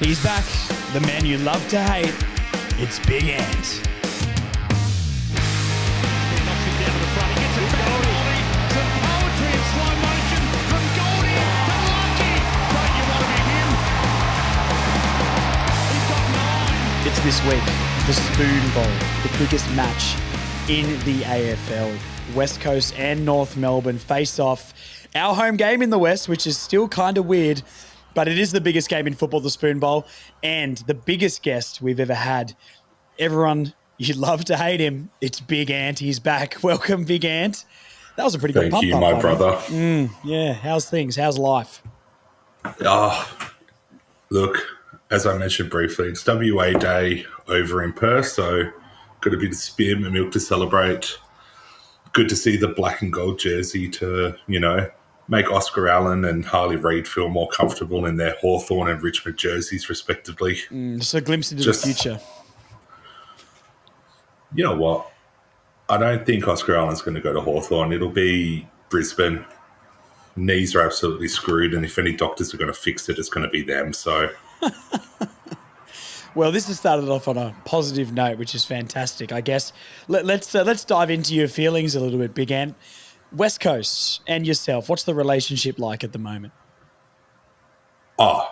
He's back. The man you love to hate. It's Big Ant. He knocks it down to the front. He gets it back to Goldie. Some poetry in slow motion from Goldie to Lucky. Don't you want to be him? He's got 9. It's this week, the Spoon Bowl, the biggest match in the AFL. West Coast and North Melbourne face off. Our home game in the West, which is still kind of weird, but it is the biggest game in football, the Spoon Bowl, and the biggest guest we've ever had. Everyone, you love to hate him. It's Big Ant. He's back. Welcome, Big Ant. That was a pretty good pump. Thank you, my brother. Yeah, how's things? How's life? Look, as I mentioned briefly, it's WA Day over in Perth, so got a bit of spearmint milk to celebrate. Good to see the black and gold jersey to, make Oscar Allen and Harley Reid feel more comfortable in their Hawthorn and Richmond jerseys, respectively. Just a glimpse into the future. You know what? I don't think Oscar Allen's going to go to Hawthorn. It'll be Brisbane. Knees are absolutely screwed, and if any doctors are going to fix it, it's going to be them. So, well, this has started off on a positive note, which is fantastic. I guess let's dive into your feelings a little bit, Big Ant. West Coast and yourself, what's the relationship like at the moment? I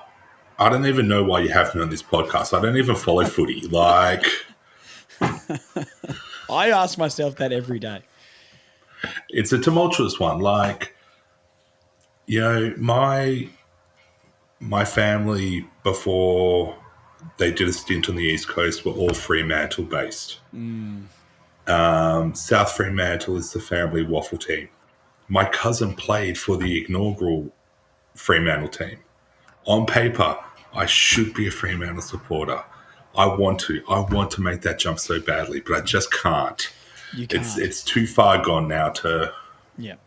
don't even know why you have me on this podcast. I don't even follow footy. I ask myself that every day. It's a tumultuous one. My family, before they did a stint on the East Coast, were all Fremantle based. South Fremantle is the family waffle team. My cousin played for the inaugural Fremantle team. On paper, I should be a Fremantle supporter. I want to make that jump so badly, but I just can't. You can't. It's too far gone now to. Yeah.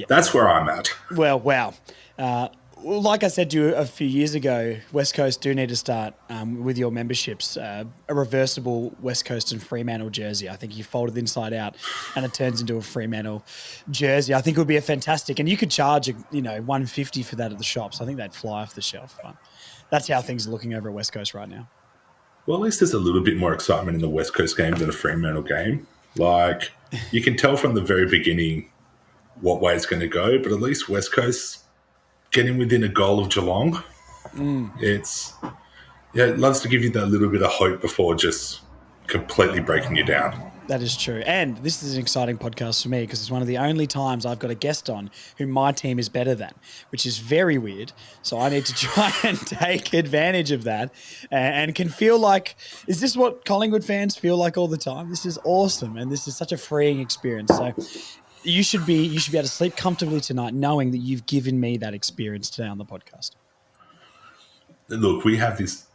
That's where I'm at. Well, wow. Like I said to you a few years ago, West Coast do need to start with your memberships, a reversible West Coast and Fremantle jersey. I think you fold it inside out and it turns into a Fremantle jersey. I think it would be a fantastic, and you could charge, $150 for that at the shops. I think they'd fly off the shelf. But that's how things are looking over at West Coast right now. Well, at least there's a little bit more excitement in the West Coast game than a Fremantle game. You can tell from the very beginning what way it's going to go, but at least West Coast getting within a goal of Geelong, it loves to give you that little bit of hope before just completely breaking you down. That is true. And this is an exciting podcast for me because it's one of the only times I've got a guest on who my team is better than, which is very weird. So I need to try and take advantage of that and can feel like, is this what Collingwood fans feel like all the time? This is awesome. And this is such a freeing experience. So you should be able to sleep comfortably tonight knowing that you've given me that experience today on the podcast. Look, we have this,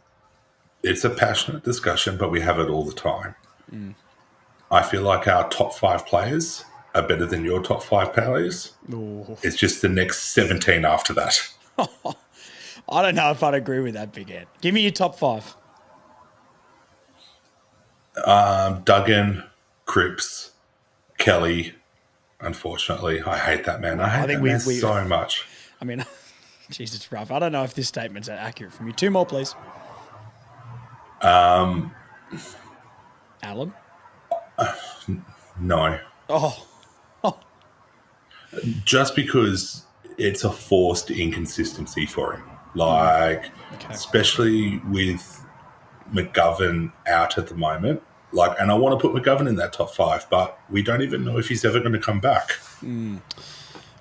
it's a passionate discussion, but we have it all the time. I feel like our top 5 players are better than your top 5 players. Ooh. It's just the next 17 after that. I don't know if I'd agree with that, Big Ed. Give me your top 5. Duggan, Cripps, Kelly. Unfortunately, I hate that man. I hate that man so much. I mean, jeez, it's rough. I don't know if this statement's accurate from you. 2 more, please. Allen? No. Oh. Just because it's a forced inconsistency for him. Especially with McGovern out at the moment. And I want to put McGovern in that top 5, but we don't even know if he's ever going to come back.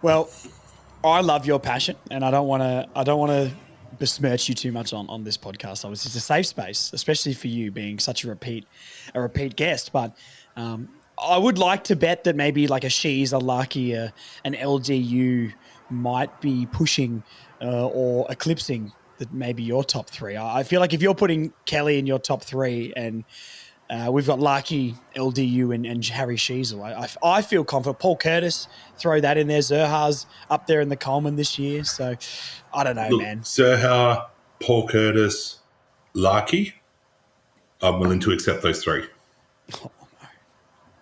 Well, I love your passion, and I don't want to besmirch you too much on this podcast. Obviously, it's a safe space, especially for you being such a repeat guest. But I would like to bet that maybe like a Shees, a Lucky, an LDU might be pushing or eclipsing that maybe your top 3. I feel like if you're putting Kelly in your top 3 and we've got Lucky, LDU, and Harry Sheasel. I feel confident. Paul Curtis, throw that in there. Zerha's up there in the Coleman this year. So, I don't know, man. Zerha, Paul Curtis, Lucky, I'm willing to accept those 3.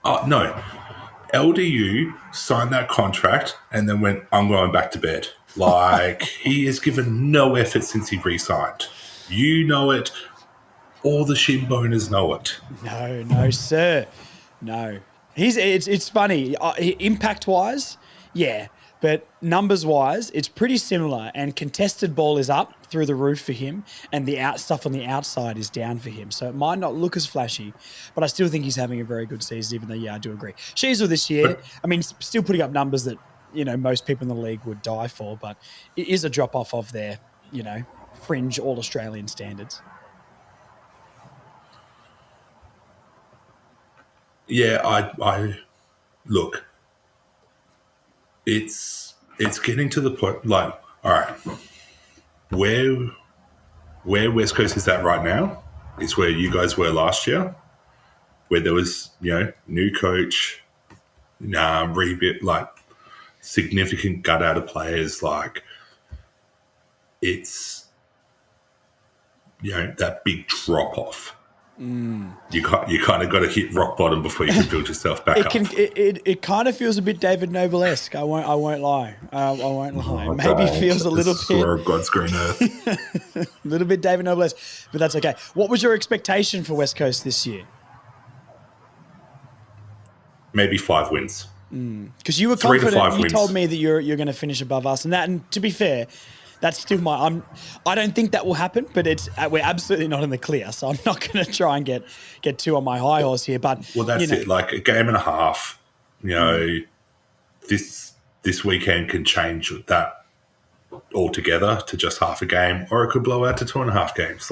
No. LDU signed that contract and then went, I'm going back to bed. He has given no effort since he re-signed. You know it. All the shin boners know it. No, sir. No. It's funny. Impact wise, yeah. But numbers wise, it's pretty similar. And contested ball is up through the roof for him, and the stuff on the outside is down for him. So it might not look as flashy, but I still think he's having a very good season, even though, yeah, I do agree. Sheasel this year, still putting up numbers that, most people in the league would die for, but it is a drop off of their, fringe All-Australian standards. Yeah, I look. It's getting to the point. Like, all right, where West Coast is at right now is where you guys were last year, where there was new coach, rebuild, like significant gut out of players. Like it's that big drop off. You kind of got to hit rock bottom before you can build yourself back up. It kind of feels a bit David Noble-esque. I won't lie. Maybe it feels a little bit of God's green earth. a little bit David Noble-esque, but that's okay. What was your expectation for West Coast this year? Maybe 5 wins. Because you were confident. You told me that you're going to finish above us, and to be fair, that's still I don't think that will happen, but we're absolutely not in the clear, so I'm not going to try and get too on my high horse here. But that's it. Like a game and a half, this weekend can change that altogether to just half a game, or it could blow out to 2.5 games.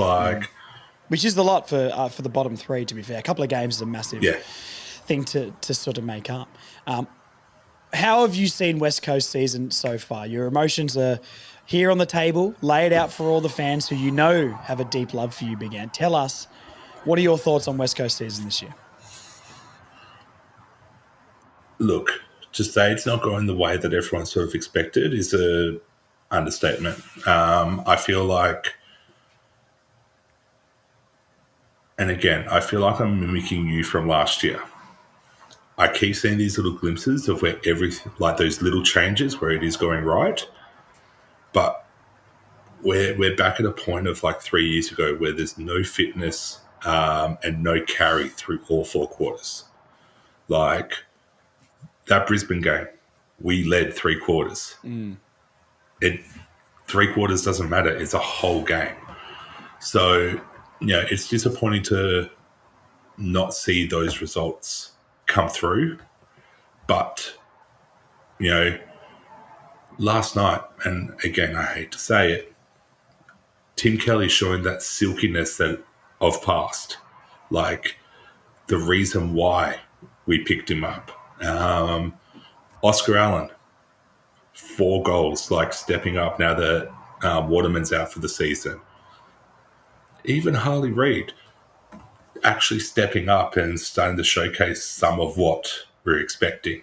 Which is a lot for the bottom three. To be fair, a couple of games is a massive thing to sort of make up. How have you seen West Coast season so far? Your emotions are here on the table. Lay it out for all the fans who have a deep love for you, Big Ant. Tell us, what are your thoughts on West Coast season this year? Look, to say it's not going the way that everyone sort of expected is a understatement. I feel like, and again, I feel like I'm mimicking you from last year. I keep seeing these little glimpses of where those little changes where it is going right. But we're back at a point of 3 years ago where there's no fitness and no carry through all 4 quarters. Like that Brisbane game, we led 3 quarters. 3 quarters doesn't matter. It's a whole game. So, it's disappointing to not see those results come through. But, last night, and again, I hate to say it, Tim Kelly's showing that silkiness of past. Like the reason why we picked him up. Oscar Allen, 4 goals, stepping up now that Waterman's out for the season. Even Harley Reid actually stepping up and starting to showcase some of what we're expecting.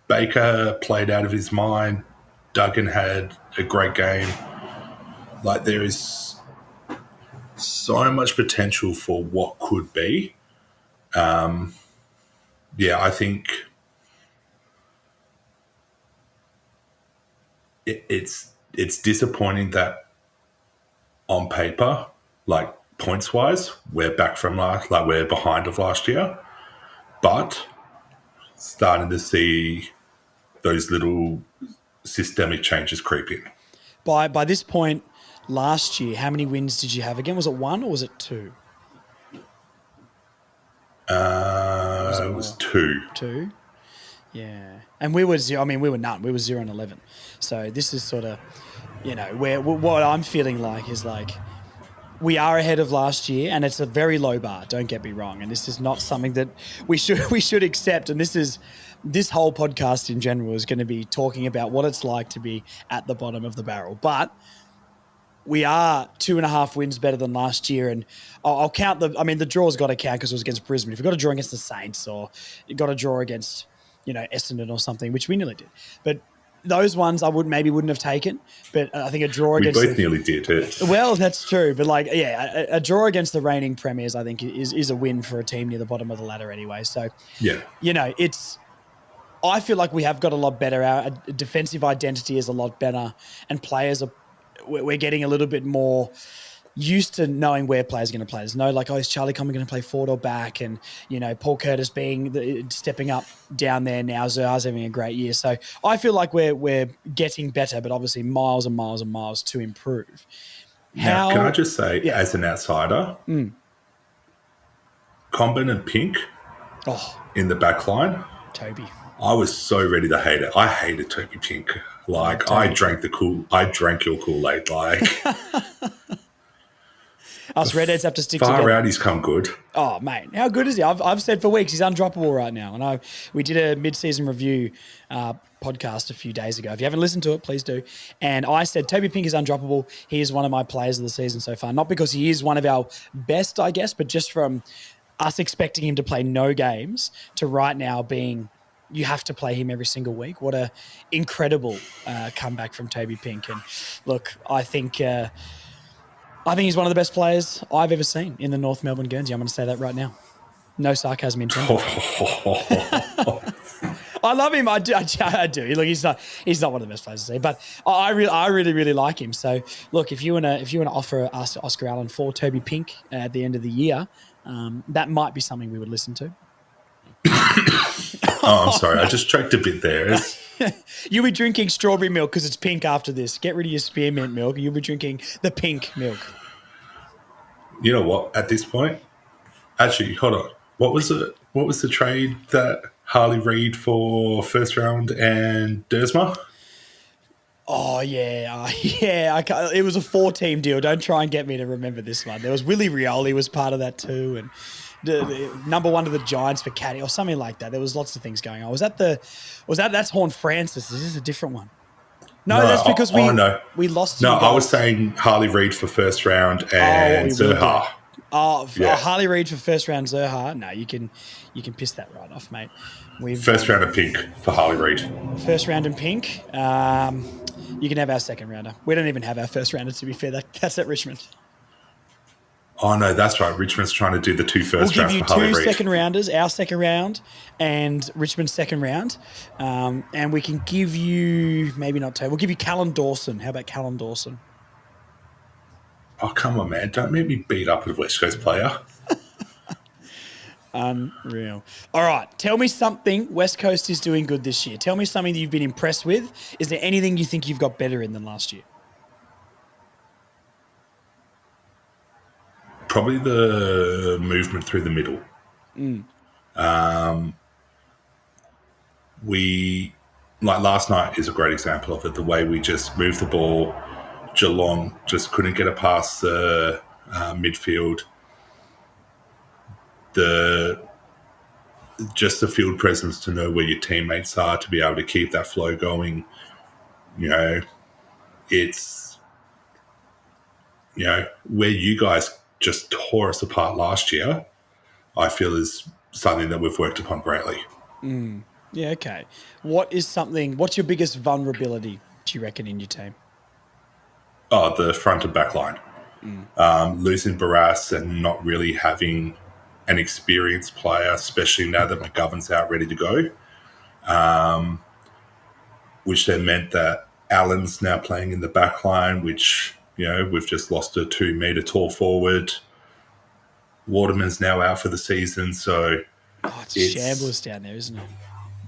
Baker played out of his mind. Duggan had a great game. There is so much potential for what could be. I think it's disappointing that on paper, points wise, we're back from we're behind of last year, but starting to see those little systemic changes creep in. By this point last year, how many wins did you have again? Was it 1 or was it 2? It was 2. 2? Yeah. And we were 0. We were none. We were 0-11. So this is sort of, where what I'm feeling like is we are ahead of last year, and it's a very low bar. Don't get me wrong. And this is not something that we should accept. And this whole podcast in general is going to be talking about what it's like to be at the bottom of the barrel. But we are 2.5 wins better than last year. And I'll count the draw's got to count because it was against Brisbane. If you've got a draw against the Saints or you've got a draw against, Essendon or something, which we nearly did. But those ones I wouldn't have taken. But I think a draw against... We both nearly did it. Well, that's true. But a draw against the reigning premiers, I think, is a win for a team near the bottom of the ladder anyway. So, yeah, I feel like we have got a lot better. Our defensive identity is a lot better, and players we're getting a little bit more used to knowing where players are going to play. There's no like, oh, is Charlie Coleman going to play forward or back? And, Paul Curtis stepping up down there now. Zerha's having a great year. So I feel like we're getting better, but obviously miles and miles and miles to improve. Now, can I just say, as an outsider, Comben and Pink in the back line, Toby. I was so ready to hate it. I hated Toby Pink. Like, I drank your Kool-Aid. Like, us redheads have to stick far together. out, he's come good. Oh, mate, how good is he? I've said for weeks he's undroppable right now. And we did a mid-season review podcast a few days ago. If you haven't listened to it, please do. And I said Toby Pink is undroppable. He is one of my players of the season so far. Not because he is one of our best, I guess, but just from us expecting him to play no games to right now being you have to play him every single week. What a incredible comeback from Toby Pink. And look, I think he's one of the best players I've ever seen in the North Melbourne Guernsey. I'm going to say that right now. No sarcasm intended. I love him. I do. Look, he's not one of the best players to see, but I really, really like him. So look, if you want to offer us Oscar Allen for Toby Pink at the end of the year, that might be something we would listen to. Oh, I'm sorry. I just choked a bit there. You'll be drinking strawberry milk because it's pink after this. Get rid of your spearmint milk. You'll be drinking the pink milk. You know what? At this point, actually, hold on. What was the trade that Harley Reid for first round and Dersma? Oh, yeah. It was a 4-team deal. Don't try and get me to remember this one. There was Willie Rioli was part of that too, and the number one to the Giants for Caddy or something like that. There was lots of things going on. That's Horn Francis. Is this a different one? No, that's because we lost. No, I was saying Harley Reid for first round and Zerha. Harley Reid for first round Zerha. No, you can piss that right off, mate. First round of Pink for Harley Reid. First round in Pink. You can have our second rounder. We don't even have our first rounder, to be fair. That's at Richmond. Oh, no, that's right. Richmond's trying to do the two first rounds for Harley Reid. We'll give you 2 second rounders, our second round and Richmond's second round. And we can give you, maybe not We'll give you Callum Dawson. How about Callum Dawson? Oh, come on, man. Don't make me beat up a West Coast player. Unreal. All right. Tell me something West Coast is doing good this year. Tell me something that you've been impressed with. Is there anything you think you've got better in than last year? Probably the movement through the middle. Last night is a great example of it. The way we just moved the ball. Geelong just couldn't get it past the midfield. The field presence to know where your teammates are, to be able to keep that flow going. It's where you guys just tore us apart last year, I feel is something that we've worked upon greatly. Yeah, okay. What's your biggest vulnerability, do you reckon, in your team? Oh, the front and back line. Losing Barras and not really having an experienced player, especially now that McGovern's out ready to go, which then meant that Allen's now playing in the back line, which, we've just lost a 2-metre tall forward. Waterman's now out for the season, so... Oh, it's shambles down there, isn't it?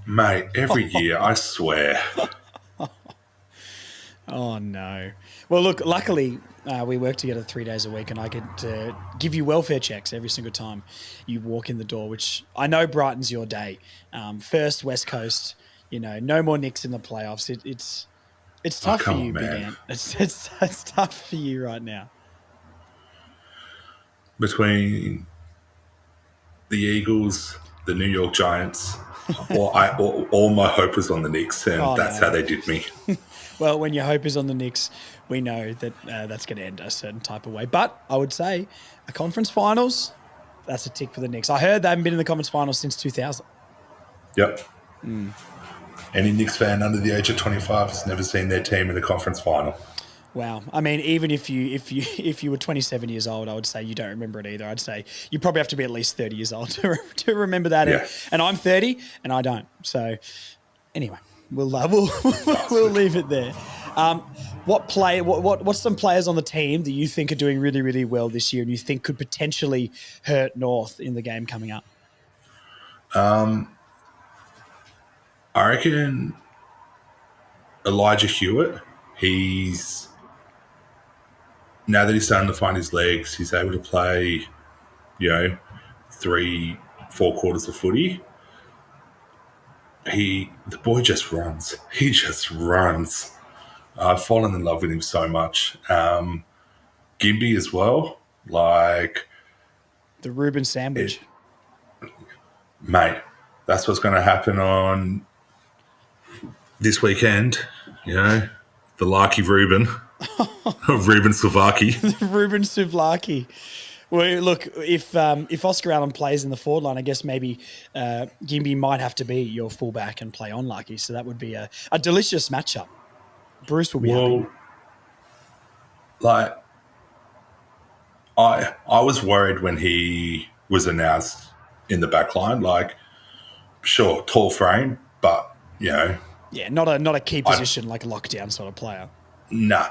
Mate, every year, I swear. Oh, no. Well, look, luckily, we work together 3 days a week, and I get to give you welfare checks every single time you walk in the door, which I know brightens your day. First, West Coast, no more Knicks in the playoffs. It's tough for you, Big Ant. It's tough for you right now. Between the Eagles, the New York Giants, all my hope was on the Knicks, and that's how they did me. Well, when your hope is on the Knicks, we know that that's going to end a certain type of way. But I would say a conference finals, that's a tick for the Knicks. I heard they haven't been in the conference finals since 2000. Yep. Any Knicks fan under the age of 25 has never seen their team in a conference final. Wow. I mean, even if you were 27 years old, I would say you don't remember it either. I'd say you probably have to be at least 30 years old to remember that. Yeah. And I'm 30 and I don't. So anyway, we'll leave it there. What's some players on the team that you think are doing really, really well this year and you think could potentially hurt North in the game coming up? I reckon Elijah Hewitt, he's now that he's starting to find his legs, he's able to play, 3-4 quarters of footy. The boy just runs. He just runs. I've fallen in love with him so much. Gimby as well. Like, The Reuben sandwich. mate, that's what's going to happen on this weekend. The Larky Reuben. Reuben Savaki. Reuben Suvlaki. Well, look, if Oscar Allen plays in the forward line, I guess maybe Gimby might have to be your fullback and play on Larky. So that would be a delicious matchup. Bruce will be happy. Like, I was worried when he was announced in the back line. Like, sure, tall frame, but, Yeah, not a key position like a lockdown sort of player. Nah.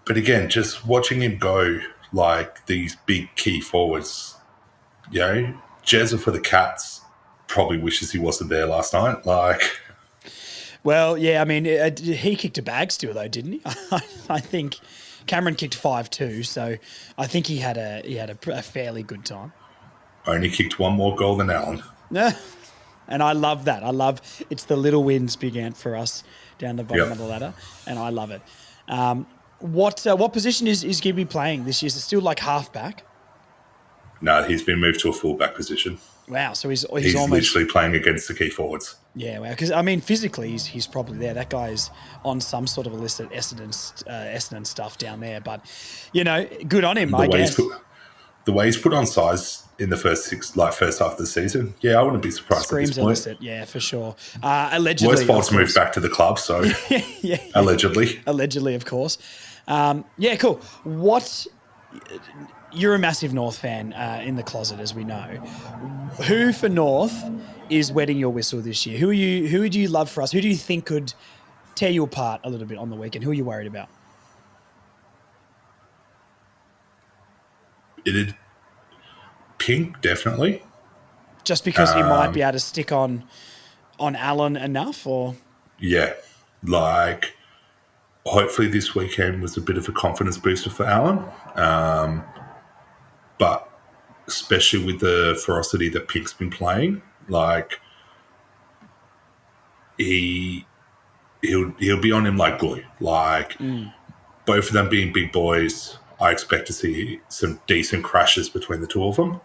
But again, just watching him go like these big key forwards, Jezza for the Cats probably wishes he wasn't there last night. Like, well, yeah, I mean, he kicked a bag still though, didn't he? I think Cameron kicked 5 too, so I think he had a fairly good time. Only kicked one more goal than Allen. And I love that. It's the little wins, Big Ant, for us down the bottom of the ladder, and I love it. What position is Gibby playing this year? Is it still like halfback? No, he's been moved to a fullback position. Wow, so he's almost literally playing against the key forwards. Yeah, wow. Because I mean, physically, he's probably there. That guy's on some sort of a list of Essendon stuff down there. But good on him. I guess the way he's put on size in the first half of the season, I wouldn't be surprised. Screams at this point. illicit, yeah, for sure. Allegedly, Worsfold's moved back to the club, so yeah. Allegedly, of course. Cool. You're a massive North fan in the closet, as we know. Who for North is wetting your whistle this year? Who do you love for us? Who do you think could tear you apart a little bit on the weekend? Who are you worried about? Pink, definitely. Just because he might be able to stick on Allen enough, or hopefully this weekend was a bit of a confidence booster for Allen. But especially with the ferocity that Pink's been playing, he'll be on him like glue. Both of them being big boys, I expect to see some decent crashes between the two of them.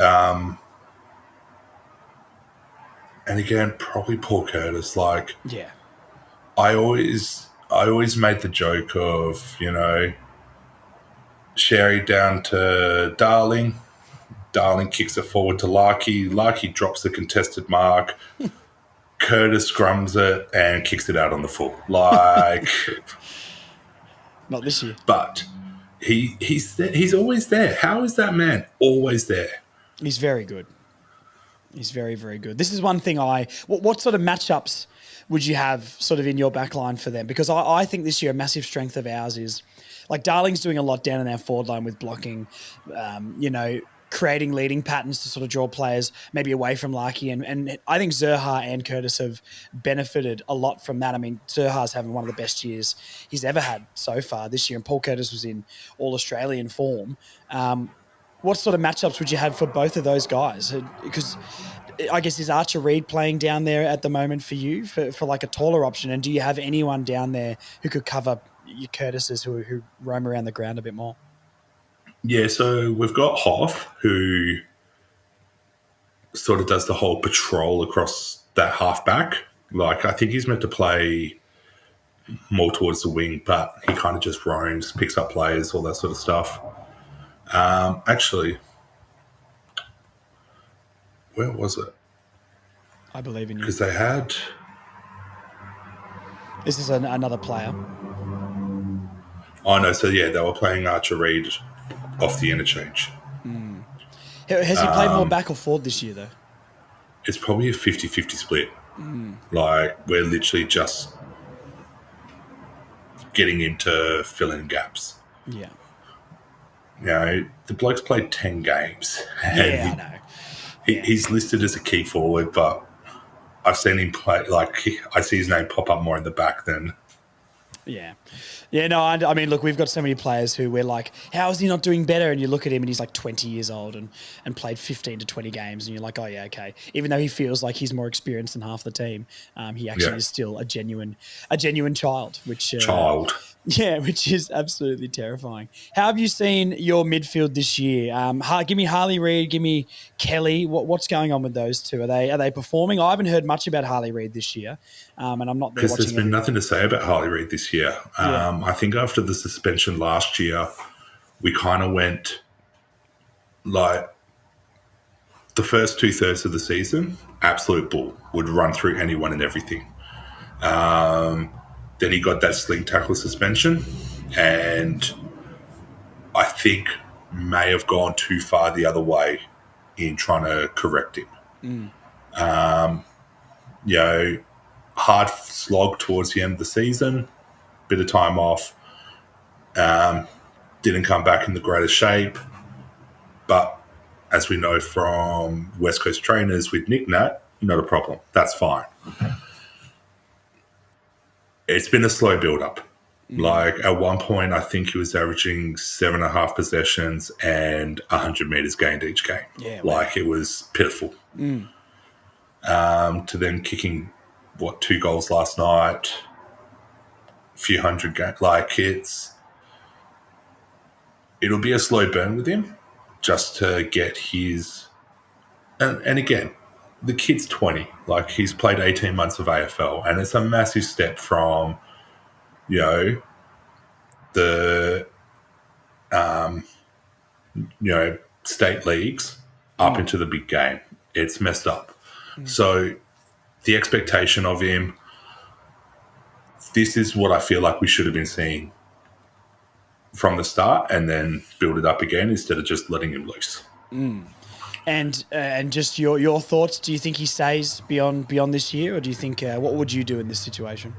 And again, probably Paul Curtis. I always made the joke of, Sherry down to Darling. Darling kicks it forward to Larky. Larky drops the contested mark. Curtis scrums it and kicks it out on the full. Not this year. But he's there. He's always there. How is that man always there? He's very good. He's very, very good. This is one thing what sort of matchups would you have sort of in your back line for them? Because I think this year a massive strength of ours is, Darling's doing a lot down in our forward line with blocking, creating leading patterns to sort of draw players maybe away from Larky. And I think Zerha and Curtis have benefited a lot from that. I mean, Zerha's having one of the best years he's ever had so far this year, and Paul Curtis was in all-Australian form. What sort of matchups would you have for both of those guys? Because I guess is Archer Reed playing down there at the moment for you for like a taller option? And do you have anyone down there who could cover your Curtises who roam around the ground a bit more? Yeah, so we've got Hoff, who sort of does the whole patrol across that halfback. I think he's meant to play more towards the wing, but he kind of just roams, picks up players, all that sort of stuff. Actually, where was it? I believe in you. Because they had... This is another player. Oh, no. So, they were playing Archer Reed off the interchange. Has he played more back or forward this year, though? It's probably a 50-50 split. We're literally just getting him to fill in gaps. Yeah. The bloke's played 10 games. And Yeah, I know. Yeah. he's listed as a key forward, but I've seen him play, I see his name pop up more in the back than... Yeah. Yeah, no, I mean, look, we've got so many players who we're like, how is he not doing better? And you look at him and he's like 20 years old and played 15 to 20 games. And you're like, oh, yeah, okay. Even though he feels like he's more experienced than half the team, he actually is still a genuine child, which... which is absolutely terrifying. How have you seen your midfield this year? Give me Harley Reid, give me Kelly. What's going on with those two? Are they performing? I haven't heard much about Harley Reid this year, and I'm not there because watching. There's been nothing to say about Harley Reid this year. I think after the suspension last year, we kind of went like the first 2/3 of the season, absolute bull, would run through anyone and everything. Then he got that sling tackle suspension, and I think may have gone too far the other way in trying to correct him. Hard slog towards the end of the season, bit of time off, didn't come back in the greatest shape. But as we know from West Coast trainers with Nick Nat, not a problem. That's fine. It's been a slow build-up. Like, at one point, I think he was averaging 7.5 possessions and 100 meters gained each game. Yeah, like, it was pitiful. To then kicking, 2 goals last night, a few hundred games. Like, it'll be a slow burn with him just to get his... And again, the kid's 20. Like, he's played 18 months of AFL, and it's a massive step from, the, state leagues up into the big game. It's messed up. So the expectation of him, this is what I feel like we should have been seeing from the start, and then build it up again instead of just letting him loose. And just your thoughts. Do you think he stays beyond this year, or do you think what would you do in this situation?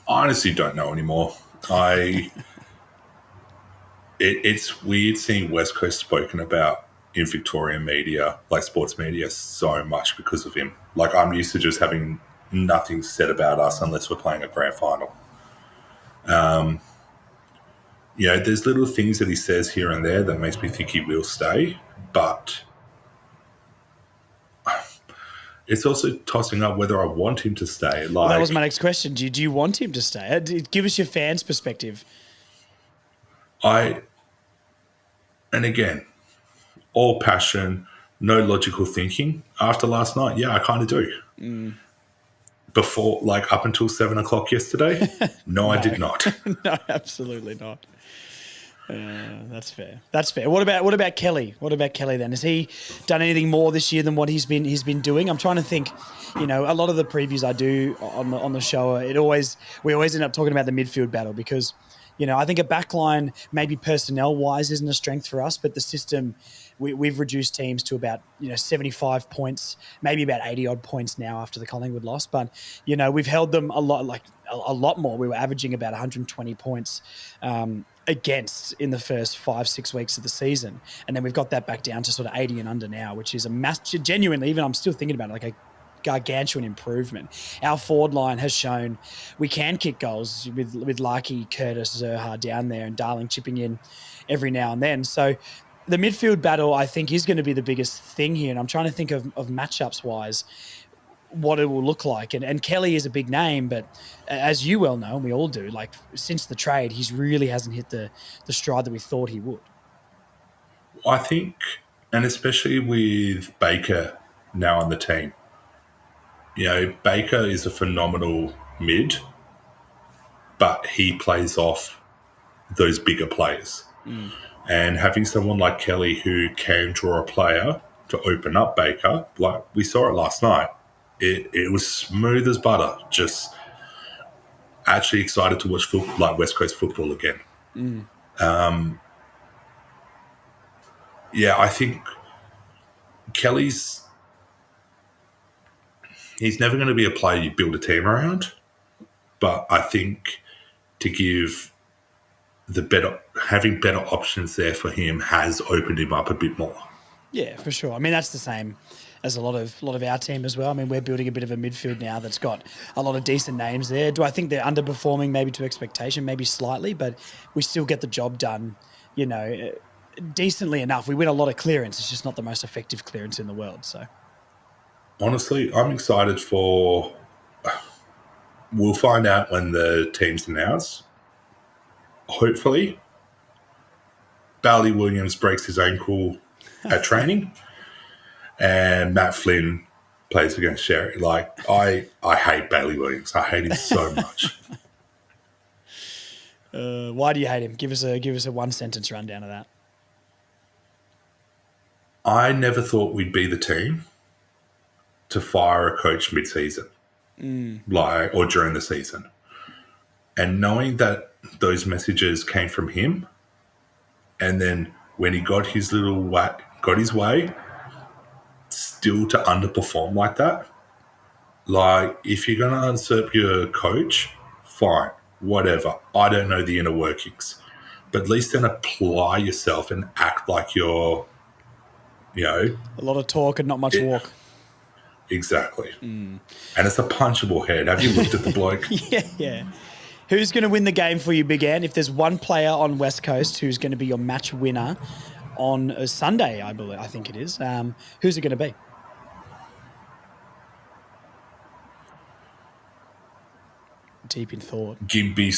I honestly don't know anymore. It's weird seeing West Coast spoken about in Victorian media, like sports media, so much because of him. Like, I'm used to just having nothing said about us unless we're playing a grand final. There's little things that he says here and there that makes me think he will stay, but it's also tossing up whether I want him to stay. Like, that was my next question. Do you want him to stay? Give us your fans' perspective. And again, all passion, no logical thinking. After last night, yeah, I kind of do. Before, like, up until 7 o'clock yesterday, no, I did not. No, absolutely not. That's fair. What about Kelly? What about Kelly then? Has he done anything more this year than what he's been doing? I'm trying to think. A lot of the previews I do on the show, we always end up talking about the midfield battle because, I think a backline maybe personnel wise isn't a strength for us, but the system we've reduced teams to about 75 points, maybe about 80 odd points now after the Collingwood loss. But we've held them a lot more. We were averaging about 120 points against in the first 5-6 weeks of the season, and then we've got that back down to sort of 80 and under now, which is a massive, genuinely, even I'm still thinking about it, like a gargantuan improvement. Our forward line has shown we can kick goals with Larky, Curtis, Zerha down there, and Darling chipping in every now and then. So the midfield battle, I think, is going to be the biggest thing here, and I'm trying to think of matchups wise what it will look like. And Kelly is a big name, but as you well know, and we all do, like, since the trade, he's really hasn't hit the stride that we thought he would. I think, and especially with Baker now on the team, Baker is a phenomenal mid, but he plays off those bigger players. And having someone like Kelly who can draw a player to open up Baker, like we saw it last night, it was smooth as butter. Just actually excited to watch West Coast football again. I think he's never going to be a player you build a team around, but I think to give having better options there for him has opened him up a bit more. Yeah, for sure. I mean, that's the same as a lot of our team as well. I mean, we're building a bit of a midfield now that's got a lot of decent names there. Do I think they're underperforming maybe to expectation? Maybe slightly, but we still get the job done, decently enough. We win a lot of clearance. It's just not the most effective clearance in the world. So Honestly, I'm excited for... We'll find out when the team's announced. Hopefully, Bailey Williams breaks his ankle at training, and Matt Flynn plays against Sherry. Like, I hate Bailey Williams. I hate him so much. why do you hate him? Give us a one sentence rundown of that. I never thought we'd be the team to fire a coach mid-season, or during the season. And knowing that those messages came from him, and then when he got his way, still to underperform like that. Like, if you're going to usurp your coach, fine, whatever. I don't know the inner workings. But at least then apply yourself and act like you're, a lot of talk and not much walk. Exactly. And it's a punchable head. Have you looked at the bloke? Yeah. Who's going to win the game for you, Big Ant? If there's one player on West Coast who's going to be your match winner on a Sunday, I think it is, who's it going to be? Deep in thought. Gimby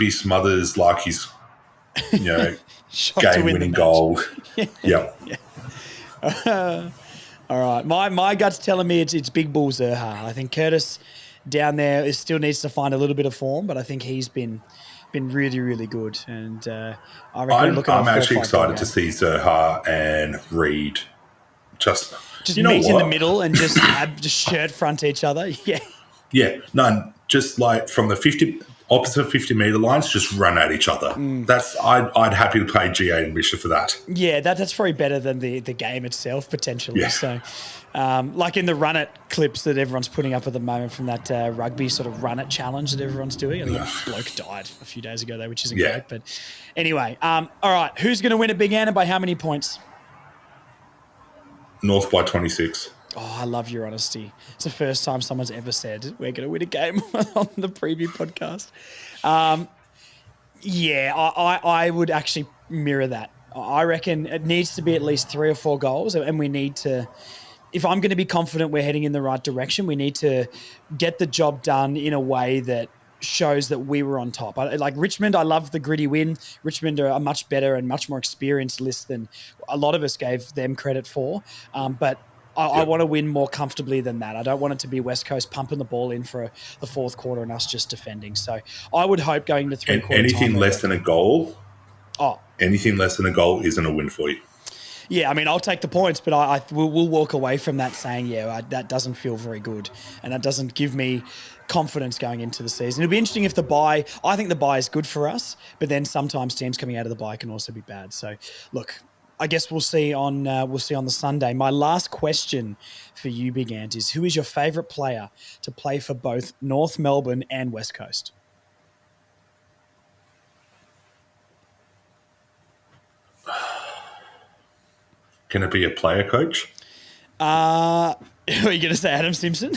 smothers like his, Shot to win the game-winning match. goal. Yeah. All right. My gut's telling me it's Big Bull Zerha. I think Curtis down there still needs to find a little bit of form, but I think he's been really, really good. And I reckon I'm actually excited to see Zerha and Reed just meet in the middle and just shirt front each other. Yeah. Yeah. No, just like from the opposite 50-meter lines, just run at each other. I'd happy to play GA and Misha for that. Yeah, that's probably better than the game itself, potentially. Yeah. So, like in the run it clips that everyone's putting up at the moment from that rugby sort of run it challenge that everyone's doing. I think a bloke died a few days ago, though, which isn't great. But anyway, all right, who's going to win at Big Ann and by how many points? North by 26. Oh, I love your honesty. It's the first time someone's ever said we're going to win a game on the preview podcast. I would actually mirror that. I reckon it needs to be at least 3 or 4 goals, and we need to, if I'm going to be confident we're heading in the right direction, we need to get the job done in a way that shows that we were on top. Like Richmond, I love the gritty win. Richmond are a much better and much more experienced list than a lot of us gave them credit for. But I want to win more comfortably than that. I don't want it to be West Coast pumping the ball in for the fourth quarter and us just defending. So I would hope going to three-quarter anything time less than a goal. Oh, anything less than a goal isn't a win for you. Yeah, I mean, I'll take the points, but we'll walk away from that saying, that doesn't feel very good, and that doesn't give me confidence going into the season. It'll be interesting if I think the bye is good for us, but then sometimes teams coming out of the bye can also be bad. So, look, I guess we'll see on the Sunday. My last question for you, Big Ant, is who is your favourite player to play for both North Melbourne and West Coast? Can it be a player coach? Are you going to say Adam Simpson?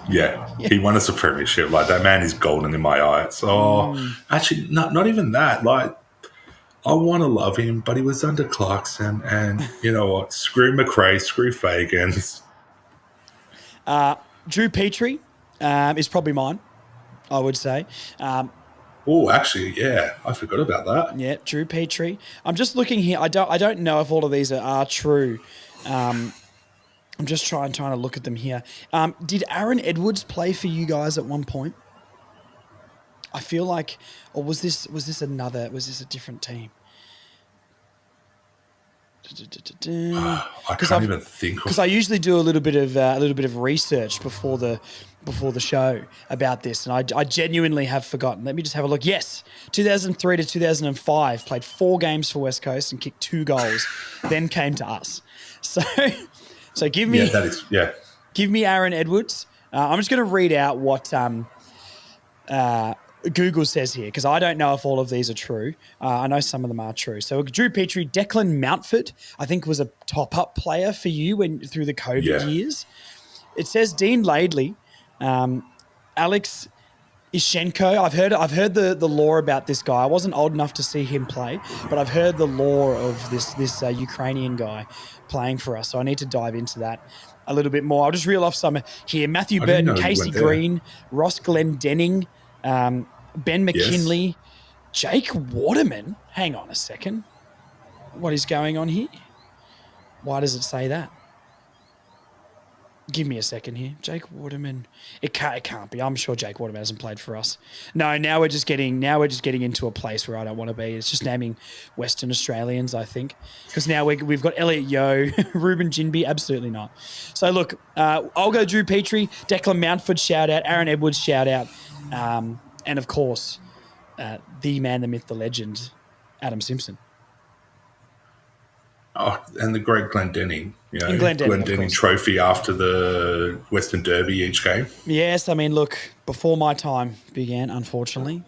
Yeah, he won us a premiership. Like, that man is golden in my eyes. Actually, not even that. Like, I want to love him, but he was under Clarkson, and you know what? Screw McRae, screw Fagans. Drew Petrie is probably mine, I would say. Actually, yeah, I forgot about that. Yeah, Drew Petrie. I'm just looking here. I don't know if all of these are true. I'm just trying to look at them here. Did Aaron Edwards play for you guys at one point? I feel like, or was this a different team? I can't even think of, because I usually do a little bit of research before the show about this, and I genuinely have forgotten. Let me just have a look. Yes, 2003 to 2005, played 4 games for West Coast and kicked 2 goals, then came to us. So give me give me Aaron Edwards. I'm just going to read out what Google says here, because I don't know if all of these are true. I know some of them are true. So Drew Petrie, Declan Mountford, I think was a top-up player for you through the COVID Yeah. years. It says Dean Laidley, Alex Ishenko. I've heard the lore about this guy. I wasn't old enough to see him play, but I've heard the lore of this Ukrainian guy playing for us. So I need to dive into that a little bit more. I'll just reel off some here. Matthew I didn't Burton, know you Casey went there. Green, Ross Glendenning, Ben McKinley, Jake Waterman. Hang on a second. What is going on here? Why does it say that? Give me a second here. Jake Waterman. It can't be. I'm sure Jake Waterman hasn't played for us. No, now we're just getting into a place where I don't want to be. It's just naming Western Australians, I think. Because now we've got Elliot Yeo, Ruben Jinby. Absolutely not. So look, I'll go Drew Petrie, Declan Mountford, shout out, Aaron Edwards, shout out. And of course, the man, the myth, the legend, Adam Simpson. Oh, and the great Glendenning, Glendenning trophy after the Western Derby each game. Yes, I mean, look, before my time began, unfortunately.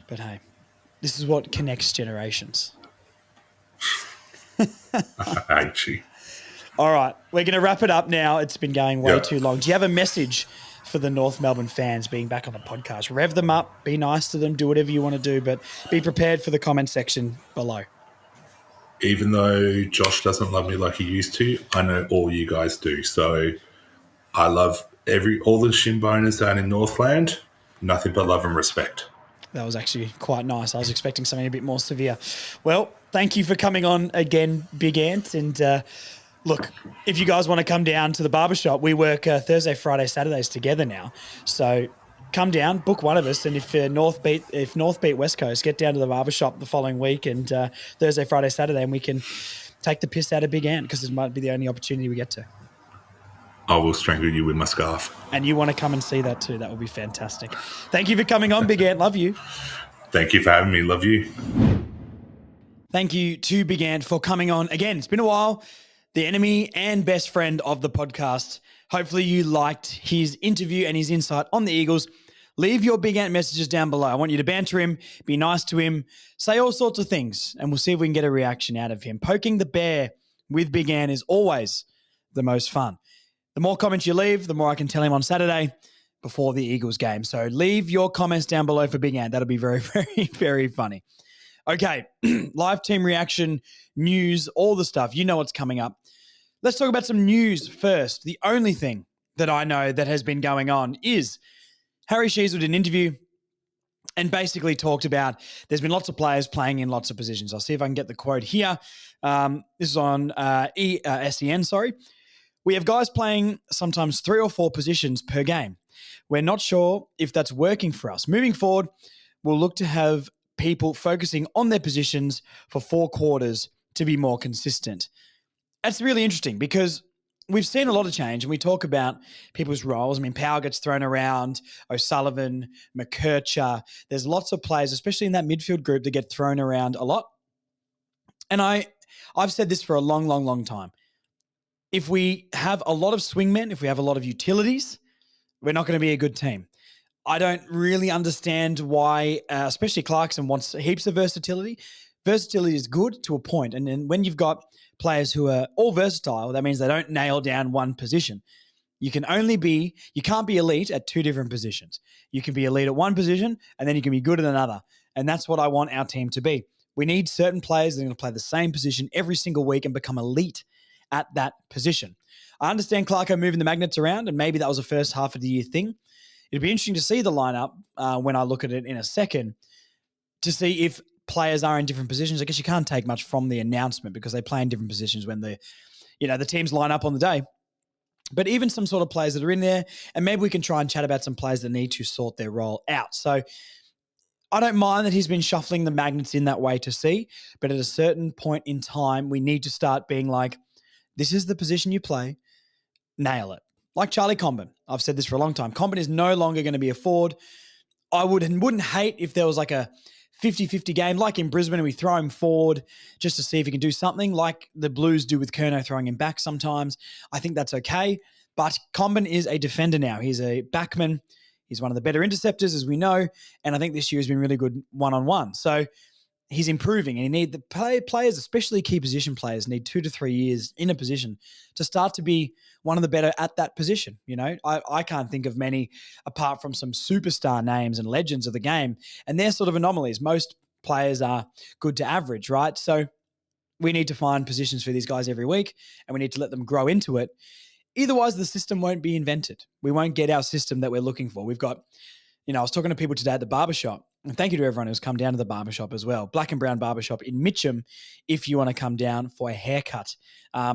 But hey, this is what connects generations. I hate you. All right, we're going to wrap it up now. It's been going way too long. Do you have a message for the North Melbourne fans being back on the podcast? Rev them up, be nice to them, do whatever you want to do, but be prepared for the comment section below. Even though Josh doesn't love me like he used to, I know all you guys do. So I love all the shin boners down in Northland. Nothing but love and respect. That was actually quite nice. I was expecting something a bit more severe. Well, thank you for coming on again, Big Ant. And look, if you guys want to come down to the barbershop, we work Thursday, Friday, Saturdays together now. So come down, book one of us, and if North beat West Coast, get down to the barbershop the following week and Thursday, Friday, Saturday, and we can take the piss out of Big Ant because it might be the only opportunity we get to. I will strangle you with my scarf. And you want to come and see that too. That would be fantastic. Thank you for coming on, Big Ant. Love you. Thank you for having me. Love you. Thank you to Big Ant for coming on. Again, it's been a while. The enemy and best friend of the podcast. Hopefully you liked his interview and his insight on the Eagles. Leave your Big Ant messages down below. I want you to banter him, be nice to him, say all sorts of things, and we'll see if we can get a reaction out of him. Poking the bear with Big Ant is always the most fun. The more comments you leave, the more I can tell him on Saturday before the Eagles game. So leave your comments down below for Big Ant. That'll be very, very, very funny. Okay, live team reaction, news, all the stuff. You know what's coming up. Let's talk about some news first. The only thing that I know that has been going on is Harry Shearer did an interview and basically talked about there's been lots of players playing in lots of positions. I'll see if I can get the quote here. This is on SEN, sorry. We have guys playing sometimes 3 or 4 positions per game. We're not sure if that's working for us. Moving forward, we'll look to have people focusing on their positions for 4 quarters to be more consistent. That's really interesting because we've seen a lot of change and we talk about people's roles. I mean, Powell gets thrown around, O'Sullivan, McKercher. There's lots of players, especially in that midfield group, that get thrown around a lot. And I've said this for a long, long, long time. If we have a lot of swingmen, if we have a lot of utilities, we're not going to be a good team. I don't really understand why, especially Clarkson wants heaps of versatility. Versatility is good to a point. And then when you've got players who are all versatile, that means they don't nail down one position. You can't be elite at 2 different positions. You can be elite at one position and then you can be good at another. And that's what I want our team to be. We need certain players that are going to play the same position every single week and become elite at that position. I understand Clarko moving the magnets around, and maybe that was a first half of the year thing. It'd be interesting to see the lineup when I look at it in a second to see if players are in different positions. I guess you can't take much from the announcement because they play in different positions when the teams line up on the day. But even some sort of players that are in there, and maybe we can try and chat about some players that need to sort their role out. So I don't mind that he's been shuffling the magnets in that way to see, but at a certain point in time, we need to start being like, this is the position you play, nail it. Like Charlie Comben. I've said this for a long time. Comben is no longer going to be a forward. I wouldn't hate if there was like a 50-50 game, like in Brisbane, and we throw him forward just to see if he can do something, like the Blues do with Curnow throwing him back sometimes. I think that's okay. But Comben is a defender now. He's a backman. He's one of the better interceptors, as we know, and I think this year has been really good one-on-one. So he's improving, and players, especially key position players, need 2 to 3 years in a position to start to be one of the better at that position. I can't think of many apart from some superstar names and legends of the game, and they're sort of anomalies. Most players are good to average, right? So we need to find positions for these guys every week, and we need to let them grow into it. Otherwise, the system won't be invented. We won't get our system that we're looking for. We've got, I was talking to people today at the barbershop, and thank you to everyone who's come down to the barbershop as well. Black and Brown Barbershop in Mitcham, if you want to come down for a haircut.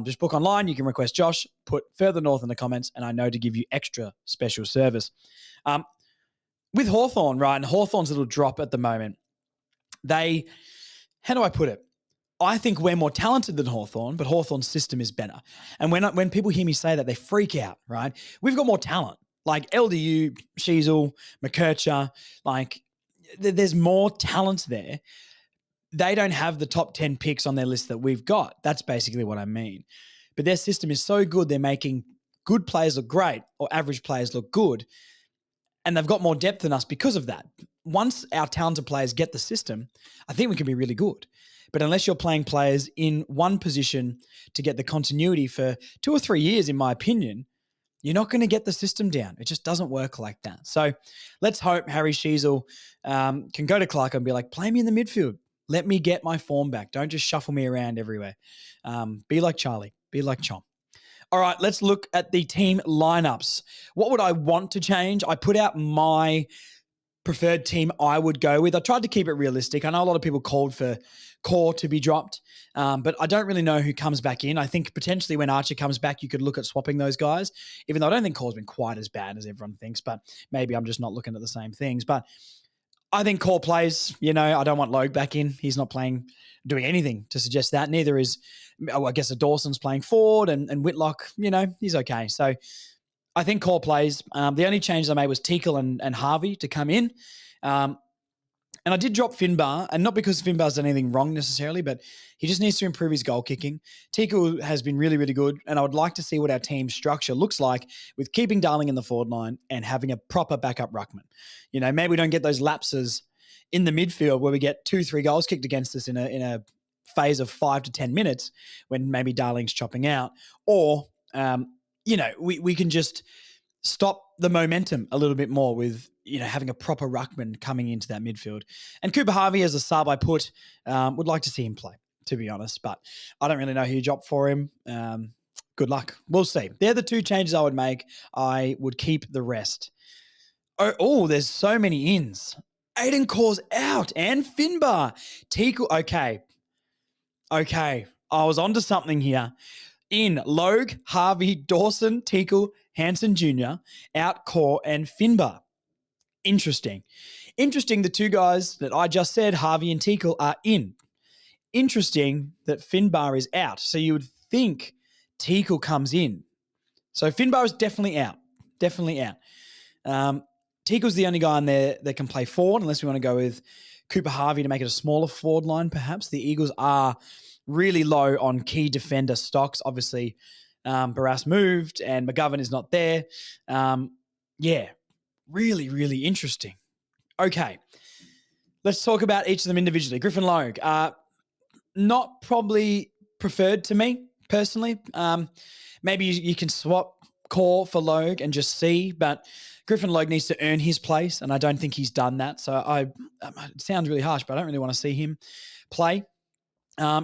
Just book online. You can request Josh, put further north in the comments, and I know to give you extra special service. With Hawthorn, right, and Hawthorn's little drop at the moment, how do I put it? I think we're more talented than Hawthorn, but Hawthorn's system is better. And when people hear me say that, they freak out, right? We've got more talent. Like LDU, Sheasel, McKercher, there's more talent there. They don't have the top 10 picks on their list that we've got. That's basically what I mean. But their system is so good, they're making good players look great or average players look good. And they've got more depth than us because of that. Once our talented players get the system, I think we can be really good. But unless you're playing players in one position to get the continuity for 2 or 3 years, in my opinion, you're not going to get the system down. It just doesn't work like that. So let's hope Harry Sheasel can go to Clark and be like, play me in the midfield. Let me get my form back. Don't just shuffle me around everywhere. Be like Charlie. Be like Chom. All right, let's look at the team lineups. What would I want to change? I put out my preferred team I would go with. I tried to keep it realistic. I know a lot of people called for Core to be dropped, but I don't really know who comes back in. I think potentially when Archer comes back, you could look at swapping those guys, even though I don't think Core's been quite as bad as everyone thinks, but maybe I'm just not looking at the same things. But I think Core plays. I don't want Logue back in. He's not doing anything to suggest that. Neither is, I guess, Dawson's playing forward, and Whitlock, he's okay. So I think Core plays. The only change I made was Teakle and Harvey to come in. And I did drop Finbar, and not because Finbar's done anything wrong necessarily, but he just needs to improve his goal kicking. Teakle has been really, really good, and I would like to see what our team structure looks like with keeping Darling in the forward line and having a proper backup ruckman. Maybe we don't get those lapses in the midfield where we get 2-3 goals kicked against us in a phase of 5 to 10 minutes when maybe Darling's chopping out, or we can just stop the momentum a little bit more with having a proper ruckman coming into that midfield. And Cooper Harvey as a sub, I put, would like to see him play, to be honest, but I don't really know who you drop for him. Good luck. We'll see. They're the 2 changes I would make. I would keep the rest. Oh, there's so many ins. Aiden Core's out and Finbar. Teakle, okay. I was onto something here. In Logue, Harvey, Dawson, Teakle, Hansen Jr., out Core and Finbar. Interesting. The 2 guys that I just said, Harvey and Teakle, are in. Interesting that Finbar is out. So you would think Teakle comes in. So Finbar is definitely out. Teakle's the only guy in there that can play forward, unless we want to go with Cooper Harvey to make it a smaller forward line, perhaps. The Eagles are really low on key defender stocks. Obviously, Barras moved and McGovern is not there. Really, really interesting. Okay, let's talk about each of them individually. Griffin Logue, not probably preferred to me personally. Maybe you can swap Core for Logue and just see, but Griffin Logue needs to earn his place, and I don't think he's done that. So it sounds really harsh, but I don't really want to see him play.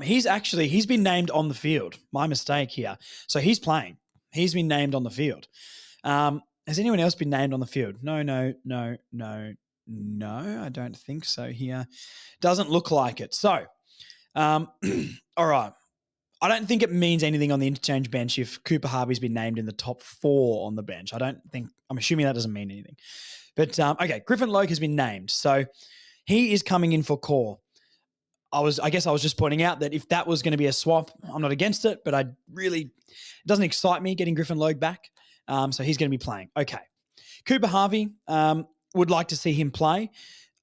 He's been named on the field. My mistake here. So he's playing. He's been named on the field. Has anyone else been named on the field? No. I don't think so here. Doesn't look like it. So, all right. I don't think it means anything on the interchange bench if Cooper Harvey's been named in the top 4 on the bench. I'm assuming that doesn't mean anything. But, okay, Griffin Logue has been named. So he is coming in for Core. I guess I was just pointing out that if that was going to be a swap, I'm not against it, but it doesn't excite me getting Griffin Logue back. So he's going to be playing. Okay. Cooper Harvey, would like to see him play.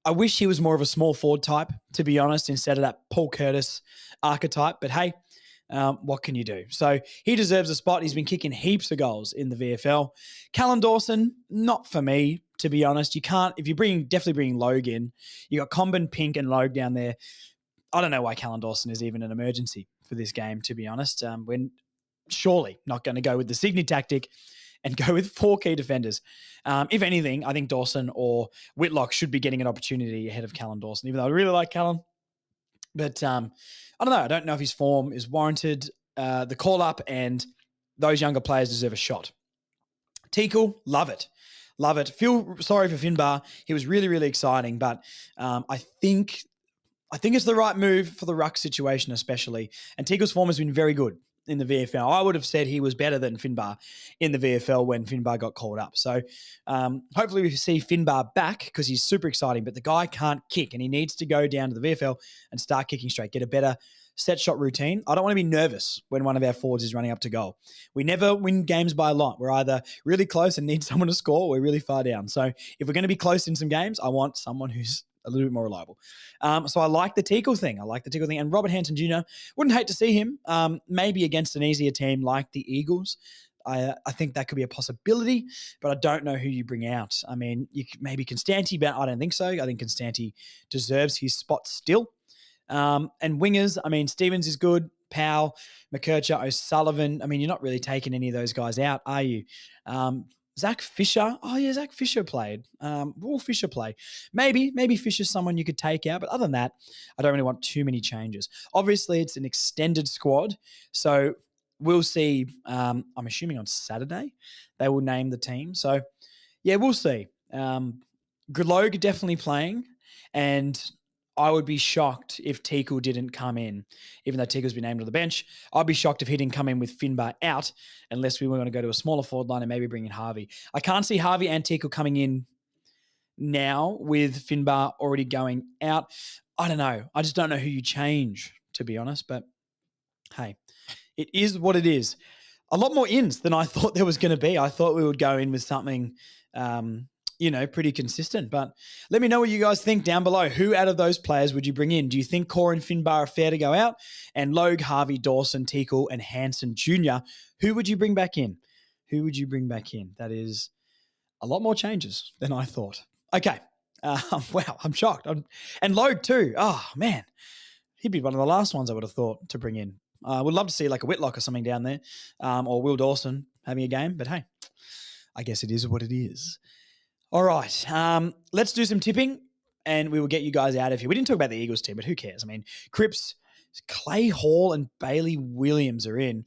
I wish he was more of a small forward type, to be honest, instead of that Paul Curtis archetype. But hey, what can you do? So he deserves a spot. He's been kicking heaps of goals in the VFL. Callan Dawson, not for me. to be honest. You can't, if you're definitely bringing Logue in, you got Comben, Pink, and Logue down there. I don't know why Callan Dawson is even an emergency for this game, to be honest. We're surely not going to go with the Sydney tactic and go with 4 key defenders. If anything, I think Dawson or Whitlock should be getting an opportunity ahead of Callan Dawson, even though I really like Callan. But I don't know. I don't know if his form is warranted. The call-up and those younger players deserve a shot. Teakle, love it. Love it. Feel sorry for Finbar. He was really, really exciting, but I think it's the right move for the ruck situation especially. And Teakle's form has been very good in the VFL. I would have said he was better than Finbar in the VFL when Finbar got called up. So hopefully we see Finbar back because he's super exciting, but the guy can't kick and he needs to go down to the VFL and start kicking straight, get a better set shot routine. I don't want to be nervous when one of our forwards is running up to goal. We never win games by a lot. We're either really close and need someone to score or we're really far down. So if we're going to be close in some games, I want someone who's a little bit more reliable. So I like the Teakle thing. And Robert Hanson Jr., wouldn't hate to see him maybe against an easier team like the Eagles. I think that could be a possibility, but I don't know who you bring out. I mean, maybe Constanti, but I don't think so. I think Constanti deserves his spot still. And wingers, I mean, Stevens is good. Powell, McKercher, O'Sullivan. I mean, you're not really taking any of those guys out, are you? Zach Fisher. Oh, yeah, Zach Fisher played. Will Fisher play? Maybe Fisher's someone you could take out. But other than that, I don't really want too many changes. Obviously, it's an extended squad. So we'll see. I'm assuming on Saturday they will name the team. So, yeah, we'll see. Grillogue definitely playing. And I would be shocked if Teakle didn't come in, even though Teakle's been named on the bench. I'd be shocked if he didn't come in with Finbar out, unless we were going to go to a smaller forward line and maybe bring in Harvey. I can't see Harvey and Teakle coming in now with Finbar already going out. I don't know. I just don't know who you change, to be honest. But hey, it is what it is. A lot more ins than I thought there was going to be. I thought we would go in with something pretty consistent. But let me know what you guys think down below. Who out of those players would you bring in? Do you think Core and Finbar are fair to go out? And Logue, Harvey, Dawson, Teakle, and Hanson Jr., who would you bring back in? That is a lot more changes than I thought. Okay. Wow, I'm shocked. And Logue too. Oh, man. He'd be one of the last ones I would have thought to bring in. I would love to see like a Whitlock or something down there, or Will Dawson having a game. But hey, I guess it is what it is. All right, let's do some tipping, and we will get you guys out of here. We didn't talk about the Eagles team, but who cares? I mean, Cripps, Clay Hall, and Bailey Williams are in.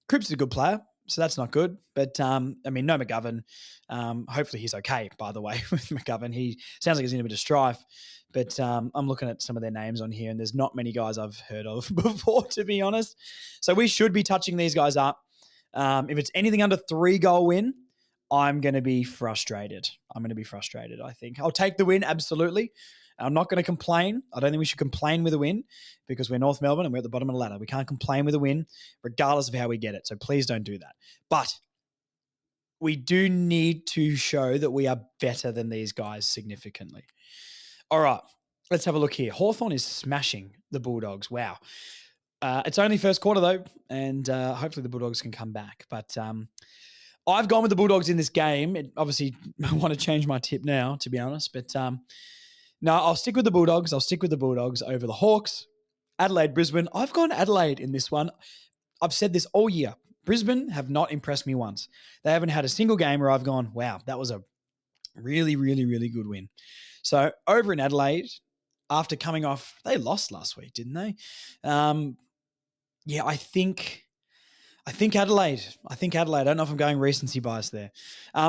Cripps is a good player, so that's not good. But, no McGovern. Hopefully he's okay, by the way, with McGovern. He sounds like he's in a bit of strife. But I'm looking at some of their names on here, and there's not many guys I've heard of before, to be honest. So we should be touching these guys up. If it's anything under 3-goal win, I'm going to be frustrated. I think. I'll take the win, absolutely. I'm not going to complain. I don't think we should complain with a win because we're North Melbourne and we're at the bottom of the ladder. We can't complain with a win regardless of how we get it. So please don't do that. But we do need to show that we are better than these guys significantly. All right, let's have a look here. Hawthorn is smashing the Bulldogs. Wow. It's only first quarter, though, and hopefully the Bulldogs can come back. But I've gone with the Bulldogs in this game. Obviously, I want to change my tip now, to be honest. But no, I'll stick with the Bulldogs. I'll stick with the Bulldogs over the Hawks. Adelaide, Brisbane. I've gone Adelaide in this one. I've said this all year. Brisbane have not impressed me once. They haven't had a single game where I've gone, wow, that was a really, really, really good win. So over in Adelaide, after coming off, they lost last week, didn't they? I think Adelaide. I don't know if I'm going recency bias there.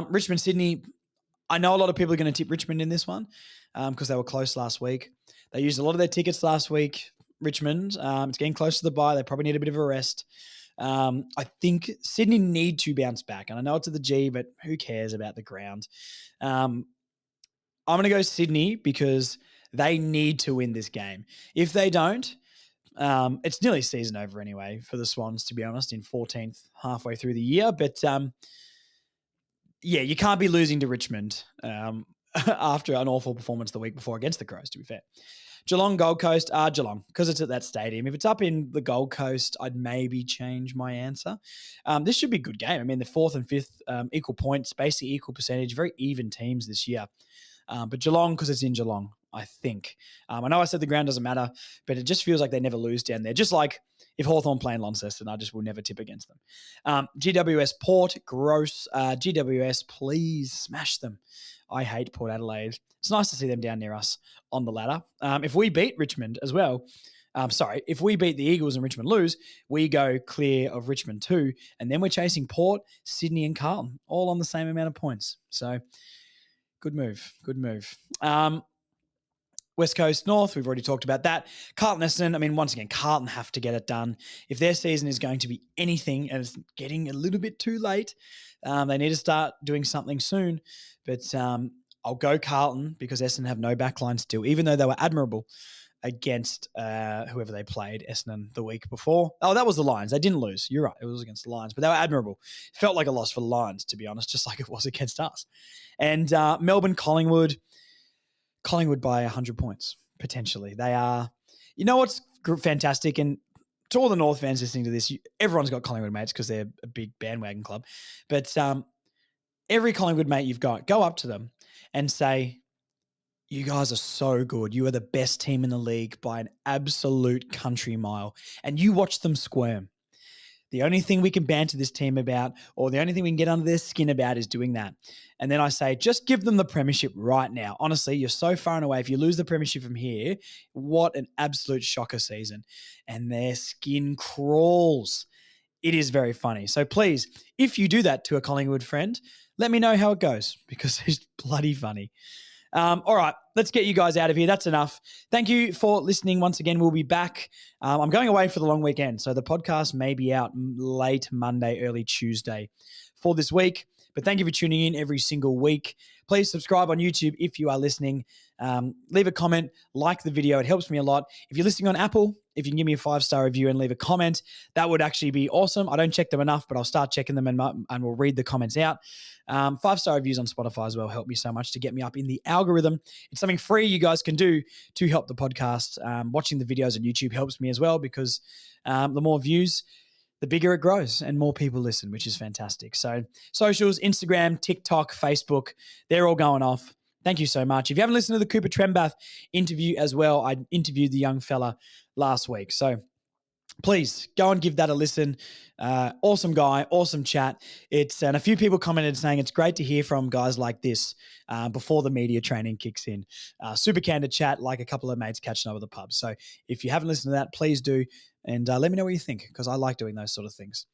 Richmond, Sydney. I know a lot of people are going to tip Richmond in this one because they were close last week. They used a lot of their tickets last week. Richmond. It's getting close to the bye. They probably need a bit of a rest. I think Sydney need to bounce back. And I know it's at the G, but who cares about the ground? I'm going to go Sydney because they need to win this game. If they don't, it's nearly season over anyway for the Swans, to be honest, in 14th halfway through the year. But you can't be losing to Richmond after an awful performance the week before against the Crows, to be fair. Geelong, Gold Coast, Geelong, because it's at that stadium. If it's up in the Gold Coast, I'd maybe change my answer. This should be a good game. I mean, the 4th and 5th, equal points, basically equal percentage, very even teams this year. But Geelong, because it's in Geelong, I think. I know I said the ground doesn't matter, but it just feels like they never lose down there. Just like if Hawthorn play in Launceston, I just will never tip against them. GWS Port, gross. GWS, please smash them. I hate Port Adelaide. It's nice to see them down near us on the ladder. If we beat Richmond as well, if we beat the Eagles and Richmond lose, we go clear of Richmond too, and then we're chasing Port, Sydney and Carlton, all on the same amount of points. So good move. West Coast North, we've already talked about that. Carlton Essendon, I mean, once again, Carlton have to get it done. If their season is going to be anything, and it's getting a little bit too late, they need to start doing something soon. But I'll go Carlton because Essendon have no backline still, even though they were admirable against whoever they played, Essendon, the week before. Oh, that was the Lions. They didn't lose. You're right. It was against the Lions, but they were admirable. It felt like a loss for the Lions, to be honest, just like it was against us. And Melbourne, Collingwood by 100 points, potentially. They are, you know what's fantastic? And to all the North fans listening to this, everyone's got Collingwood mates because they're a big bandwagon club. But every Collingwood mate you've got, go up to them and say, you guys are so good. You are the best team in the league by an absolute country mile. And you watch them squirm. The only thing we can banter this team about, or the only thing we can get under their skin about, is doing that. And then I say, just give them the premiership right now. Honestly, you're so far and away. If you lose the premiership from here, what an absolute shocker season. And their skin crawls. It is very funny. So please, if you do that to a Collingwood friend, let me know how it goes because it's bloody funny. All right, let's get you guys out of here. That's enough. Thank you for listening once again. We'll be back. I'm going away for the long weekend, so the podcast may be out late Monday, early Tuesday for this week. But thank you for tuning in every single week. Please subscribe on YouTube if you are listening. Leave a comment, like the video. It helps me a lot. If you're listening on Apple, if you can give me a 5-star review and leave a comment, that would actually be awesome. I don't check them enough, but I'll start checking them and we'll read the comments out. 5-star reviews on Spotify as well help me so much to get me up in the algorithm. It's something free you guys can do to help the podcast. Watching the videos on YouTube helps me as well because the more views, the bigger it grows and more people listen, which is fantastic. So socials, Instagram, TikTok, Facebook, they're all going off. Thank you so much. If you haven't listened to the Cooper Trembath interview as well, I interviewed the young fella last week. So please go and give that a listen. Awesome guy, awesome chat. And a few people commented saying it's great to hear from guys like this before the media training kicks in. Super candid chat, like a couple of mates catching up at the pub. So if you haven't listened to that, please do. And let me know what you think because I like doing those sort of things.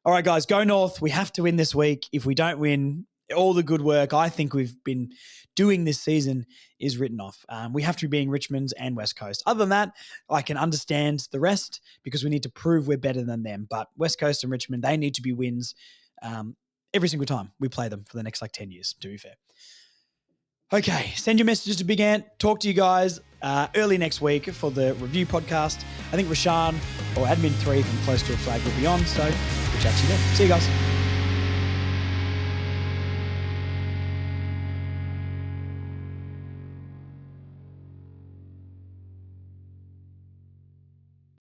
All right, guys, go North. We have to win this week. If we don't win, all the good work I think we've been doing this season is written off. We have to be being Richmond's and West Coast. Other than that, I can understand the rest because we need to prove we're better than them. But West Coast and Richmond, they need to be wins every single time we play them for the next 10 years, to be fair. Okay, send your messages to Big Ant. Talk to you guys early next week for the review podcast. I think Rashaan or Admin 3 from Close to a Flag will be on, so we'll chat to you then. See you guys.